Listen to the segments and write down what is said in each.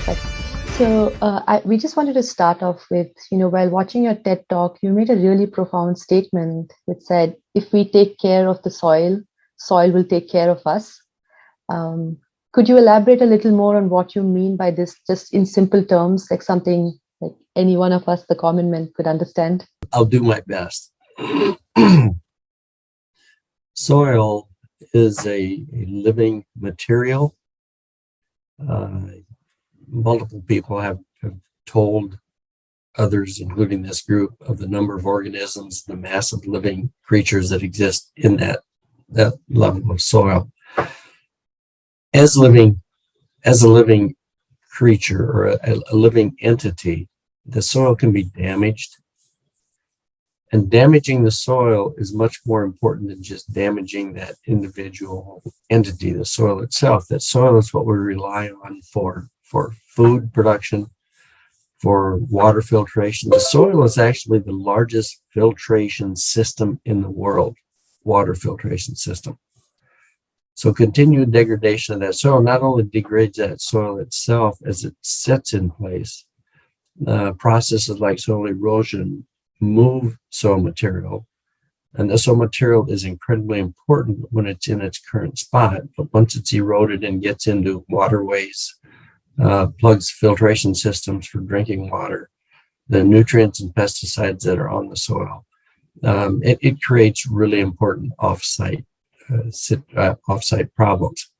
Perfect. So we just wanted to start off with, while watching your TED talk, you made a really profound statement which said, if we take care of the soil, soil will take care of us. Um, could you elaborate a little more on what you mean by this, just in simple terms, like something like any one of us, the common man, could understand? I'll do my best. Soil is a living material. Multiple people have told others, including this group, of the number of organisms, the massive living creatures that exist in that level of soil. As a living creature or a living entity, the soil can be damaged. And damaging the soil is much more important than just damaging that individual entity, the soil itself. That soil is what we rely on for food production, for water filtration. The soil is actually the largest filtration system in the world, water filtration system. So continued degradation of that soil not only degrades that soil itself as it sits in place, processes like soil erosion move soil material, and the soil material is incredibly important when it's in its current spot, but once it's eroded and gets into waterways, plugs filtration systems for drinking water, the nutrients and pesticides that are on the soil, it creates really important off-site problems.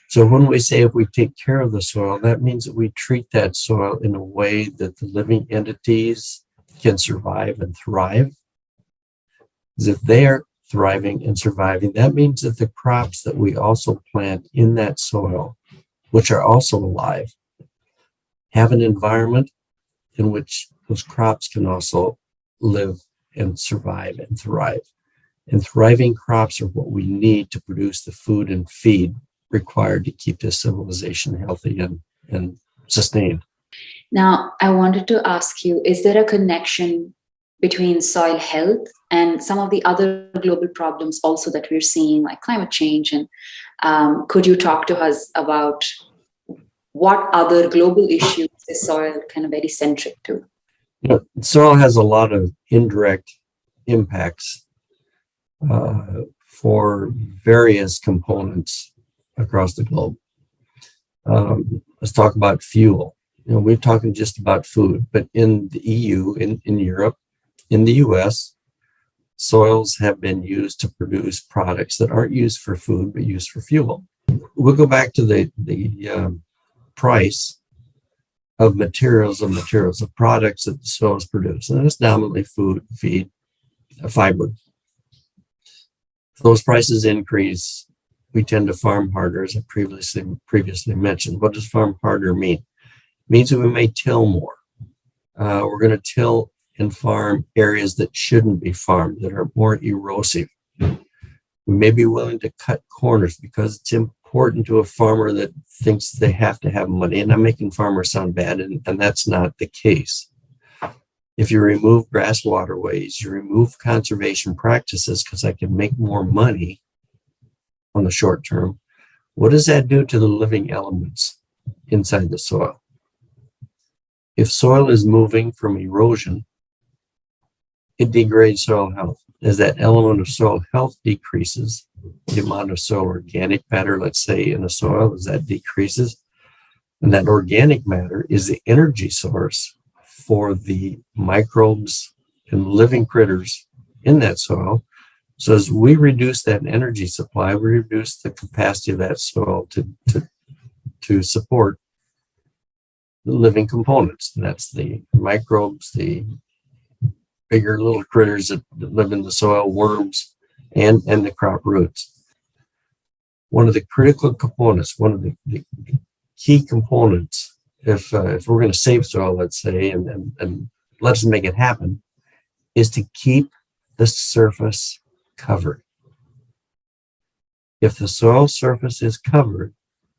So when we say if we take care of the soil, that means that we treat that soil in a way that the living entities can survive and thrive. Because if they are thriving and surviving, that means that the crops that we also plant in that soil, which are also alive, have an environment in which those crops can also live and survive and thrive. And thriving crops are what we need to produce the food and feed required to keep this civilization healthy and sustained. Now, I wanted to ask you, is there a connection between soil health and some of the other global problems also that we're seeing, like climate change? And could you talk to us about what other global issues is soil kind of very centric to? Soil has a lot of indirect impacts for various components across the globe. Let's talk about fuel. We're talking just about food, but in the EU, in Europe, in the US, soils have been used to produce products that aren't used for food, but used for fuel. We'll go back to the price of materials of products that the soils produce. And it's dominantly food, feed, fiber. If those prices increase, we tend to farm harder, as I previously mentioned. What does farm harder mean? It means that we may till more. We're going to till and farm areas that shouldn't be farmed, that are more erosive. We may be willing to cut corners because it's important to a farmer that thinks they have to have money. And I'm making farmers sound bad, and that's not the case. If you remove grass waterways, you remove conservation practices because I can make more money on the short term. What does that do to the living elements inside the soil? If soil is moving from erosion, it degrades soil health. As that element of soil health decreases, the amount of soil organic matter, let's say, in the soil, as that decreases, and that organic matter is the energy source for the microbes and living critters in that soil. So as we reduce that energy supply, we reduce the capacity of that soil to support the living components. And that's the microbes, the bigger little critters that live in the soil, worms, and the crop roots. One of the critical components, one of the key components, if we're going to save soil, let's say, and let's make it happen, is to keep the surface covered. If the soil surface is covered,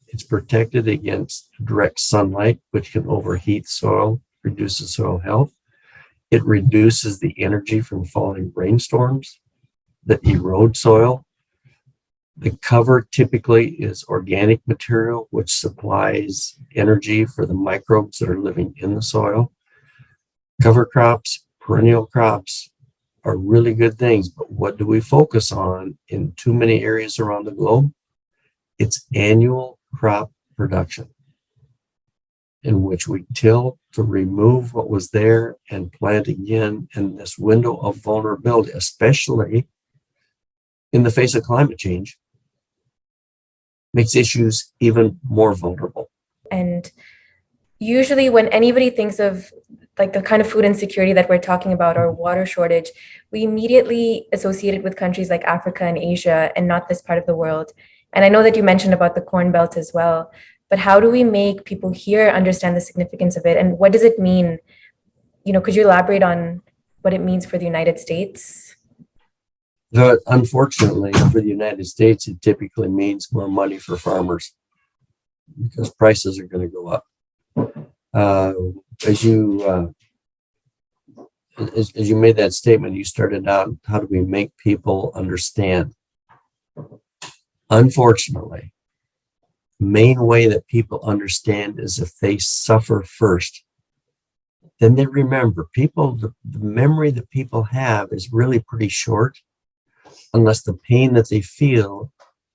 it's protected against direct sunlight, which can overheat soil, reduces soil health. It reduces the energy from falling rainstorms that erode soil. The cover typically is organic material, which supplies energy for the microbes that are living in the soil. Cover crops, perennial crops are really good things, but what do we focus on in too many areas around the globe? It's annual crop production, in which we till to remove what was there and plant again. And this window of vulnerability, especially in the face of climate change, makes issues even more vulnerable. And usually when anybody thinks of like the kind of food insecurity that we're talking about or water shortage, we immediately associate it with countries like Africa and Asia and not this part of the world. And I know that you mentioned about the Corn Belt as well, but how do we make people here understand the significance of it? And what does it mean? You know, could you elaborate on what it means for the United States? But unfortunately, for the United States, it typically means more money for farmers because prices are going to go up. As you made that statement, you started out, how do we make people understand? Unfortunately, the main way that people understand is if they suffer first. Then they remember. The memory that people have is really pretty short, unless the pain that they feel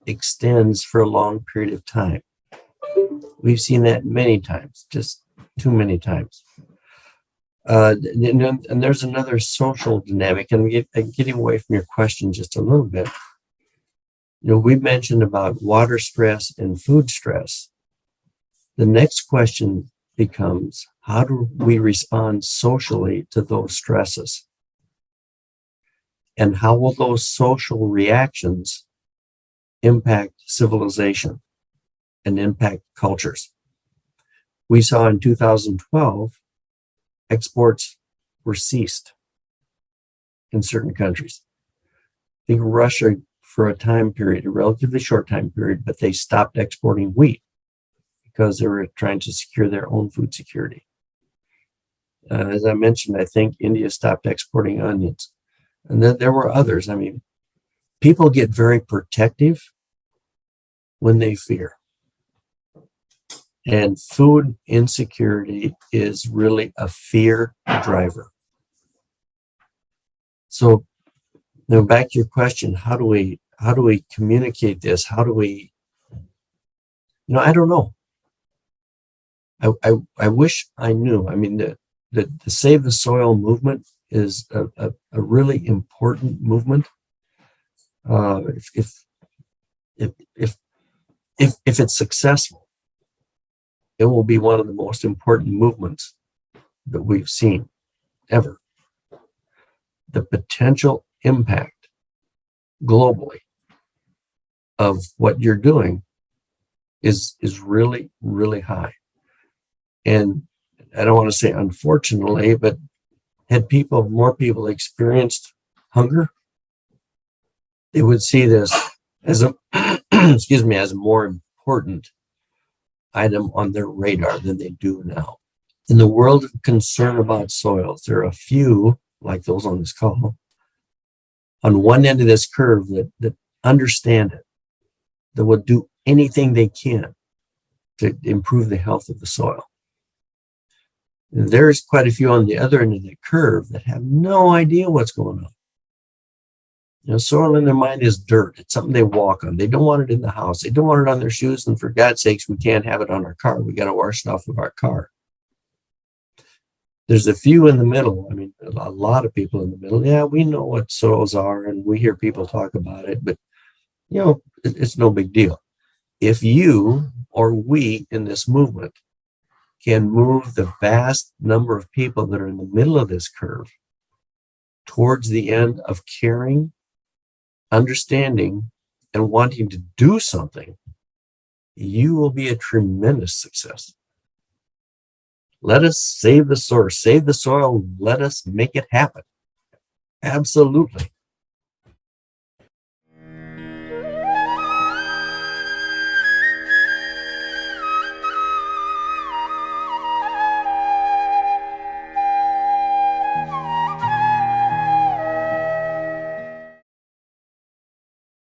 extends for a long period of time. We've seen that many times, just too many times. And there's another social dynamic, and getting away from your question just a little bit. You know, we mentioned about water stress and food stress. The next question becomes, how do we respond socially to those stresses? And how will those social reactions impact civilization and impact cultures? We saw in 2012, exports were ceased in certain countries. I think Russia, for a time period, a relatively short time period, but they stopped exporting wheat because they were trying to secure their own food security. As I mentioned, I think India stopped exporting onions. And then there were others. I mean, people get very protective when they fear. And food insecurity is really a fear driver. So, now back to your question, how do we communicate this? How do we, I don't know. I wish I knew. I mean, the Save the Soil movement is a really important movement. If it's successful, it will be one of the most important movements that we've seen ever. The potential impact globally of what you're doing is really, really high. And I don't want to say unfortunately, but had more people experienced hunger, they would see this as a as a more important item on their radar than they do now. In the world of concern about soils, there are a few, like those on this call, on one end of this curve that understand it, that will do anything they can to improve the health of the soil. And there's quite a few on the other end of the curve that have no idea what's going on. Soil in their mind is dirt. It's something they walk on. They don't want it in the house. They don't want it on their shoes. And for God's sakes, we can't have it on our car. We got to wash it off of our car. There's a few in the middle. I mean, a lot of people in the middle. Yeah, we know what soils are, and we hear people talk about it, but it's no big deal. If you or we in this movement can move the vast number of people that are in the middle of this curve towards the end of caring, understanding, and wanting to do something, you will be a tremendous success. Let us save the source, save the soil. Let us make it happen. Absolutely.